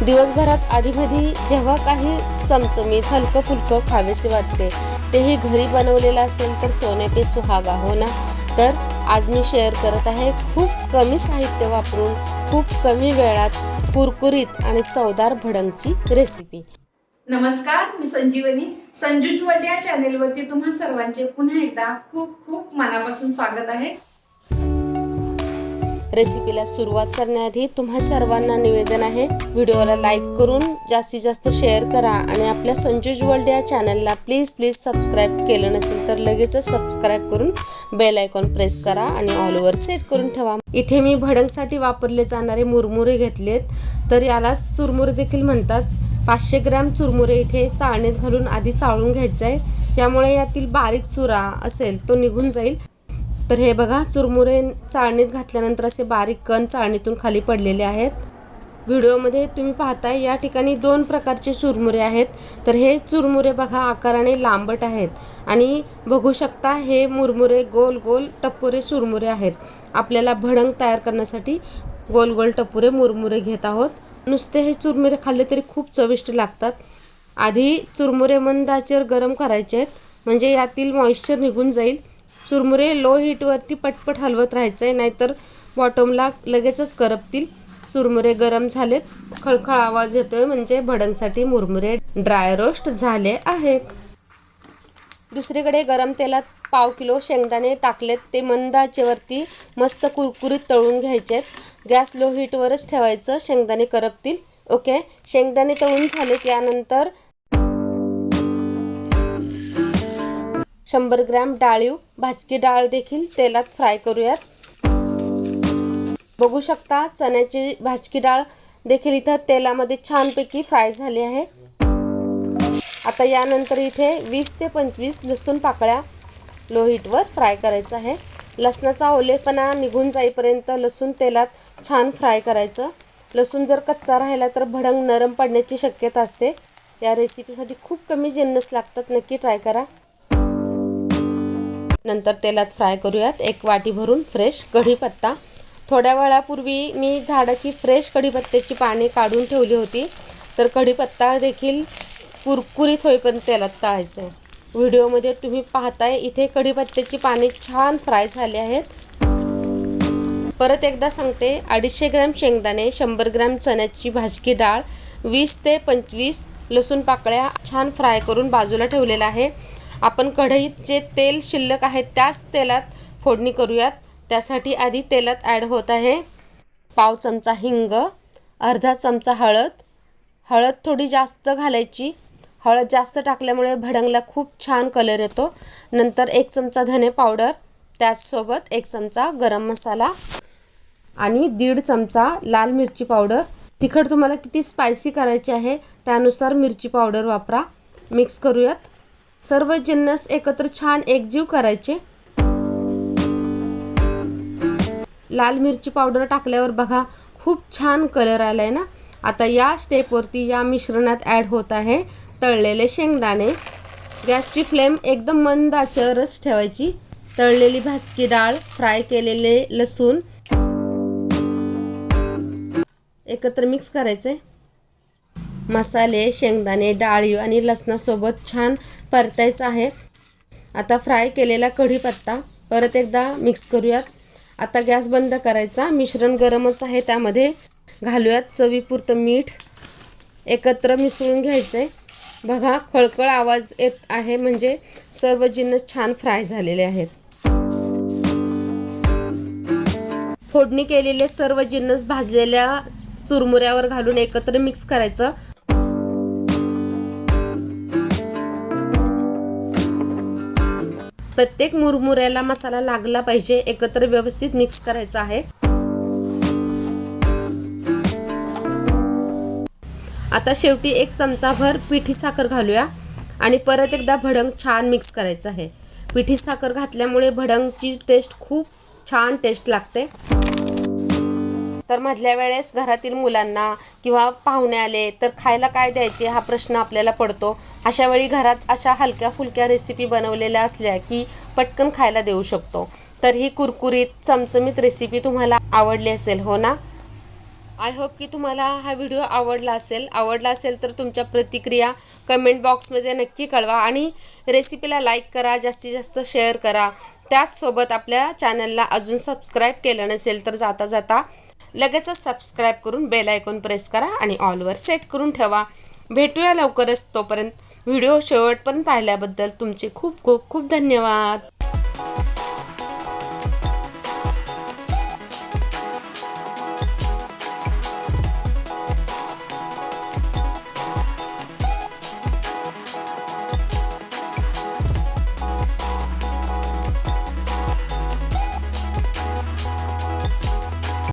दिवसभरात आधीमधी जेव्हा काही चमचमीत हलकं फुलकं खावेसे वाटते, तेही घरी बनवलेलं असेल तर सोने पे सुहागा, हो ना. तर आज मी शेअर करत आहे खूप कमी साहित्य वापरून खूप कमी वेळात कुरकुरीत आणि चवदार भडंगची रेसिपी. नमस्कार, मी संजीवनी. संजूज वर्ल्ड या चॅनेलवरती तुम्हा सर्वांचे पुन्हा एकदा खूप खूप मनापासून स्वागत आहे. रेसिपीला सुरुवात करण्याआधी तुम्हा सर्वांना निवेदन आहे, व्हिडिओला लाईक करून जास्तीत जास्त शेअर करा आणि आपल्या संजूज वर्ल्ड या चॅनलला प्लीज सबस्क्राईब केलं नसेल तर लगेचच सबस्क्राईब करून बेल आयकॉन प्रेस करा आणि ऑल ओव्हर सेट करून ठेवा. इथे मी भडंगसाठी वापरले जाणारे मुरमुरे घेतलेत, तर याला चुरमुरे देखील म्हणतात. 500 ग्रॅम चुरमुरे इथे चाळणीत घालून आधी चाळून घ्यायचे आहे, त्यामुळे यातील बारीक चुरा असेल तो निघून जाईल. तर हे बघा, चुरमुरे चाळणीत घातल्यानंतर असे बारीक कण चाळणीतून खाली पडलेले आहेत. व्हिडिओमध्ये तुम्ही पाहताय या ठिकाणी 2 प्रकारचे चुरमुरे आहेत. तर हे चुरमुरे बघा आकाराने लांबट आहेत आणि बघू शकता हे मुरमुरे गोल गोल टपोरे चुरमुरे आहेत. आपल्याला भडंग तयार करण्यासाठी गोल गोल टपोरे मुरमुरे घेत आहोत. नुसते हे चुरमुरे खाल्ले तरी खूप चविष्ट लागतात. आधी चुरमुरे मंद आचेवर गरम करायचे आहेत, म्हणजे यातील मॉइश्चर निघून जाईल. चुरमुरे लो हीटवरती पटपट हलवत राहायचे, नाहीतर बॉटमला लगेचच करपतील. चुरमुरे गरम झालेत, खळखळ आवाज येतोय, म्हणजे भडंगसाठी मुरमुरे ड्राय रोस्ट झाले आहेत. दुसरीकडे गरम तेलात 1/2 किलो शेंगदाणे टाकलेत. ते मंद आचेवरती मस्त कुरकुरीत तळून घ्यायचेत. गॅस लो हीटवरच ठेवायचं, शेंगदाणे करपतील. ओके, शेंगदाणे तळून झालेत. यानंतर 100 ग्रॅम डाळीव भाजकी डाळ देखील तेलात फ्राय करूयात. बघू शकता चण्याची भाजकी डाळ देखील इथं तेलामध्ये छानपैकी फ्राय झाली आहे. आता यानंतर इथे 20 ते 25 लसूण पाकळ्या लो हीटवर फ्राय करायचं आहे. लसणाचा ओलेपणा निघून जाईपर्यंत लसूण तेलात छान फ्राय करायचं. लसूण जर कच्चा राहिला तर भडंग नरम पडण्याची शक्यता असते. या रेसिपीसाठी खूप कमी जिन्नस लागतात, नक्की ट्राय करा. नंतर तेलात फ्राय करूयात 1 वाटी भरून फ्रेश कढीपत्ता. थोड्या वेळापूर्वी मी झाडाची फ्रेश कढीपत्त्याची पाने काढून ठेवली होती, तर कढीपत्ता देखील कुरकुरीत होईपर्यंत तेलात तळायचं आहे. व्हिडिओमध्ये तुम्ही पाहताय इथे कढीपत्त्याची पाने छान फ्राय झाली आहेत. परत एकदा सांगते, 250 ग्रॅम शेंगदाणे, 100 ग्रॅम चण्याची भाजकी डाळ, 20 ते 25 लसूण पाकळ्या छान फ्राय करून बाजूला ठेवलेला आहे. आपण कढईत जे तेल शिल्लक आहे त्याच तेलात फोडणी करूयात. त्यासाठी आधी तेलात ॲड होत आहे 1/2 चमचा हिंग, अर्धा चमचा हळद थोडी जास्त घालायची. हळद जास्त टाकल्यामुळे भडंगला खूप छान कलर येतो. नंतर 1 चमचा धने पावडर, त्याचसोबत 1 चमचा गरम मसाला आणि 1.5 चमचा लाल मिरची पावडर. तिखट तुम्हाला किती स्पायसी करायचे आहे त्यानुसार मिरची पावडर वापरा. मिक्स करूयात. सर्व जिन्नस एकत्र छान एकजीव करायचे. लाल मिरची पावडर टाकल्यावर बघा खूप छान कलर आलाय ना. आता या स्टेपवरती या मिश्रणात ॲड होत आहे तळलेले शेंगदाणे. गॅसची फ्लेम एकदम मंद आचेवरच ठेवायची. तळलेली भाजकी डाळ, फ्राय केलेले लसूण एकत्र मिक्स करायचे. मसाले, शेंगदाणे, डाळी आणि लसणासोबत छान परतायचं आहे. आता फ्राय केलेला कढीपत्ता परत एकदा मिक्स करूयात. आता गॅस बंद करायचा. मिश्रण गरमच आहे, त्यामध्ये घालूयात चवीपुरतं मीठ. एकत्र मिसळून घ्यायचंय. बघा खळखळ आवाज येत आहे, म्हणजे सर्व जिन्नस छान फ्राय झालेले आहेत. फोडणी केलेले सर्व जिन्नस भाजलेल्या चुरमुऱ्यावर घालून एकत्र मिक्स करायचं. प्रत्येक मुरमुऱ्याला मसाला लागला पाहिजे. एकत्र व्यवस्थित मिक्स करायचं आहे. आता शेवटी 1 चमचाभर पिठी साखर घालूया आणि परत एकदा भडंग छान मिक्स करायचं आहे. पिठी साखर घातल्यामुळे भडंगची टेस्ट खूप छान टेस्ट लागते. तर मधल्या वेळेस घरातील मुलांना किंवा पाहुणे आले तर खायला काय द्यायचे हा प्रश्न आपल्याला पडतो. अशा वेळी घरात अशा हलक्या फुलक्या रेसिपी बनवलेल्या असल्या की पटकन खायला देऊ शकतो. तर ही कुरकुरीत चमचमीत रेसिपी तुम्हाला आवडली असेल, हो ना. आय होप की तुम्हाला हा व्हिडिओ आवडला असेल तर तुमच्या प्रतिक्रिया कमेंट बॉक्समध्ये नक्की कळवा आणि रेसिपीला लाईक करा, जास्तीत जास्त शेअर करा. त्याचसोबत आपल्या चॅनलला अजून सबस्क्राईब केलं नसेल तर जाता जाता लगेचच सबस्क्राईब करून बेल आयकॉन प्रेस करा आणि ऑलवर सेट करून ठेवा. भेटूया लवकरच. तोपर्यंत व्हिडिओ शेवटपर्यंत पाहिल्याबद्दल तुमचे खूप खूप खूप धन्यवाद.